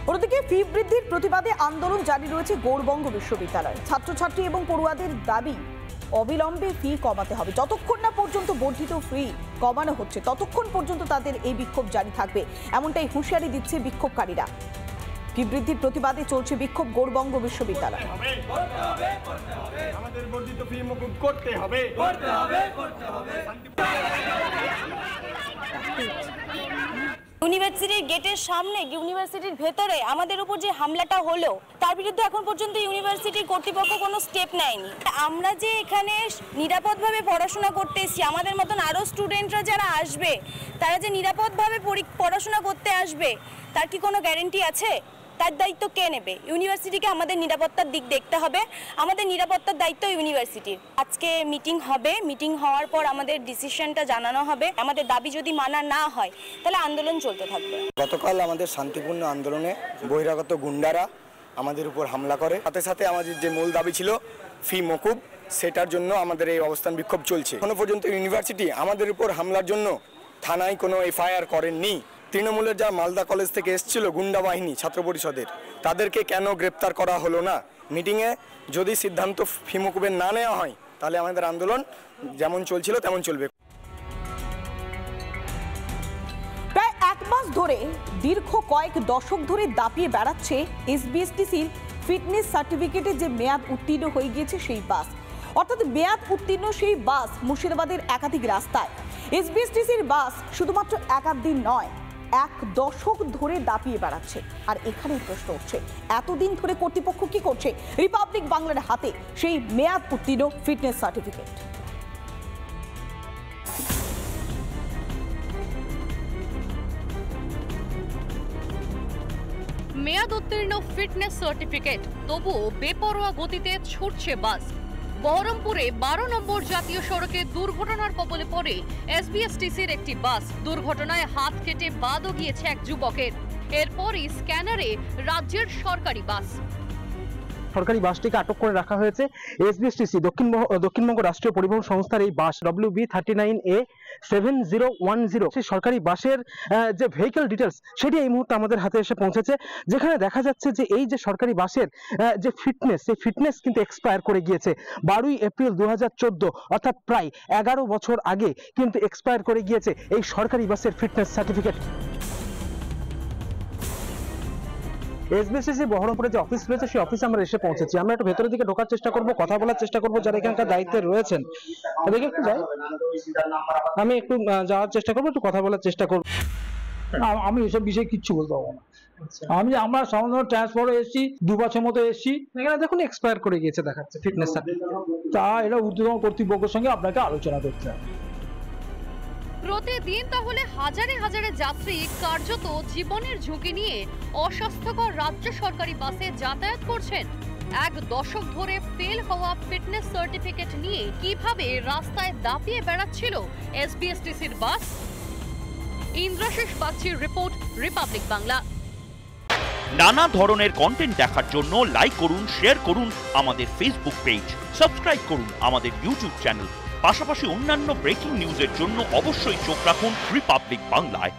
অন্যদিকে ফি বৃদ্ধির প্রতিবাদে আন্দোলন জারি রয়েছে গৌড়বঙ্গ বিশ্ববিদ্যালয়। ছাত্রছাত্রী এবং পড়ুয়াদের দাবি অবিলম্বে ফি কমাতে হবে। যতক্ষণ না পর্যন্ত বর্ধিত ফি কমানো হচ্ছে ততক্ষণ পর্যন্ত তাদের এই বিক্ষোভ জারি থাকবে, এমনটাই হুঁশিয়ারি দিচ্ছে বিক্ষোভকারীরা। ফি বৃদ্ধির প্রতিবাদে চলছে বিক্ষোভ গৌড়বঙ্গ বিশ্ববিদ্যালয়। আমাদের বর্ধিত ফি মকুব করতে হবে। ইউনিভার্সিটির গেটের সামনে, ইউনিভার্সিটির ভেতরে আমাদের উপর যে হামলাটা হলো তার বিরুদ্ধে এখন পর্যন্ত ইউনিভার্সিটির কর্তৃপক্ষ কোনো স্টেপ নেয়নি। আমরা যে এখানে নিরাপদভাবে পড়াশোনা করতে এসেছি, আমাদের মতন আরও স্টুডেন্টরা যারা আসবে তারা যে নিরাপদভাবে পড়াশোনা করতে আসবে তার কি কোনো গ্যারেন্টি আছে? তার দায়িত্ব কে নেবে? ইউনিভার্সিটিকে আমাদের নিরাপত্তার দিক দেখতে হবে। আমাদের নিরাপত্তার দায়িত্ব ইউনিভার্সিটির। আজকে মিটিং হবে, মিটিং হওয়ার পর আমাদের ডিসিশনটা জানানো হবে। আমাদের দাবি যদি মানা না হয় তাহলে আন্দোলন চলতে থাকবে। গতকাল আমাদের শান্তিপূর্ণ আন্দোলনে বহিরাগত গুন্ডারা আমাদের উপর হামলা করে। সাথে সাথে আমাদের যে মূল দাবি ছিল ফি মকুব, সেটার জন্য আমাদের এই অবস্থান বিক্ষোভ চলছে। এখনো পর্যন্ত ইউনিভার্সিটি আমাদের উপর হামলার জন্য থানায় কোনো এফআইআর করেননি। তৃণমূলের যা মালদা কলেজ থেকে এসেছিল গুন্ডা বাহিনী ছাত্র পরিষদের, তাদেরকে কেন গ্রেপ্তার করা হলো না? মিটিংয়ে যদি সিদ্ধান্ত ফি মকুবের না নেওয়া হয় তাহলে আমাদের আন্দোলন যেমন চলছিল তেমন চলবে। প্রায় এক মাস ধরে দীর্ঘ কয়েক দশক ধরে দাপিয়ে বেড়াচ্ছে এসবিএসটিসির ফিটনেস সার্টিফিকেটের যে মেয়াদ উত্তীর্ণ হয়ে গিয়েছে সেই বাস, অর্থাৎ মেয়াদ উত্তীর্ণ সেই বাস মুর্শিদাবাদের একাধিক রাস্তায়। এসবিএসটিসির বাস শুধুমাত্র এক আধ দিন নয়, এক দশক ধরে দাপিয়ে বেড়াচ্ছে। আর এখানেই প্রশ্ন উঠছে, এতদিন ধরে কর্তৃপক্ষ কি করছে? রিপাবলিক বাংলার হাতে সেই মেয়াদ উত্তীর্ণ ফিটনেস সার্টিফিকেট। মেয়াদ উত্তীর্ণ ফিটনেস সার্টিফিকেট, তবুও বেপরোয়া গতিতে ছুটছে বাস। বহরমপুরে 12 নম্বর জাতীয় সড়কে দুর্ঘটনার কবলে পড়ে এসবিএসটিসির একটি বাস। দুর্ঘটনায় হাত কেটে বাদও গিয়েছে এক যুবকের। এরপরই স্ক্যানারে রাজ্যের সরকারি বাস। সরকারি বাসটিকে আটক করে রাখা হয়েছে। এসবিএসটিসি দক্ষিণবঙ্গ রাষ্ট্রীয় পরিবহন সংস্থার এই বাস WB39A7010, সেই সরকারি বাসের যে ভেহিক্যাল ডিটেলস সেটি এই মুহূর্তে আমাদের হাতে এসে পৌঁছেছে, যেখানে দেখা যাচ্ছে যে এই যে সরকারি বাসের যে ফিটনেস, সেই ফিটনেস কিন্তু এক্সপায়ার করে গিয়েছে 12ই এপ্রিল 2014, অর্থাৎ প্রায় 11 বছর আগে কিন্তু এক্সপায়ার করে গিয়েছে এই সরকারি বাসের ফিটনেস সার্টিফিকেট। এসবিএসটিসি বহরমপুরে যে অফিস রয়েছে সেই অফিসে আমরা এসে পৌঁছেছি। আমরা একটু ভেতরের দিকে ঢোকার চেষ্টা করব, কথা বলার চেষ্টা করব যারা এখানকার দায়িত্বে রয়েছেন। এদিকে একটু যাই, আমি একটু যাওয়ার চেষ্টা করবো, একটু কথা বলার চেষ্টা করবো। আমি এসব বিষয়ে কিচ্ছু বলতে পারবো না। আমরা সামান্য ট্রান্সপোর্টে এসেছি, 2 বছর মতো এসেছি, এখানে দেখুন এক্সপায়ার করে গিয়েছে দেখাচ্ছে ফিটনেস সার্টিফিকেট। তা এটা ঊর্ধ্বতন কর্তৃপক্ষের সঙ্গে আপনাকে আলোচনা করতে হবে। প্রতিদিন তাহলে হাজারে হাজারে যাত্রী কার্যত জীবনের ঝুঁকি নিয়ে অস্বাস্থ্যকর রাজ্য সরকারি বাসে যাতায়াত করছেন। এক দশক ধরে ফেল হওয়া ফিটনেস সার্টিফিকেট নিয়ে কিভাবে রাস্তায় দাপিয়ে বেড়াচ্ছিল এসবিএসটিসির বাস? ইন্দ্রাশিস বাগচির রিপোর্ট, রিপাবলিক বাংলা। নানা ধরনের কন্টেন্ট দেখার জন্য লাইক করুন, শেয়ার করুন আমাদের ফেসবুক পেজ, সাবস্ক্রাইব করুন আমাদের ইউটিউব চ্যানেল। পাশাপাশি অন্যান্য ব্রেকিং নিউজের জন্য অবশ্যই চোখ রাখুন রিপাবলিক বাংলায়।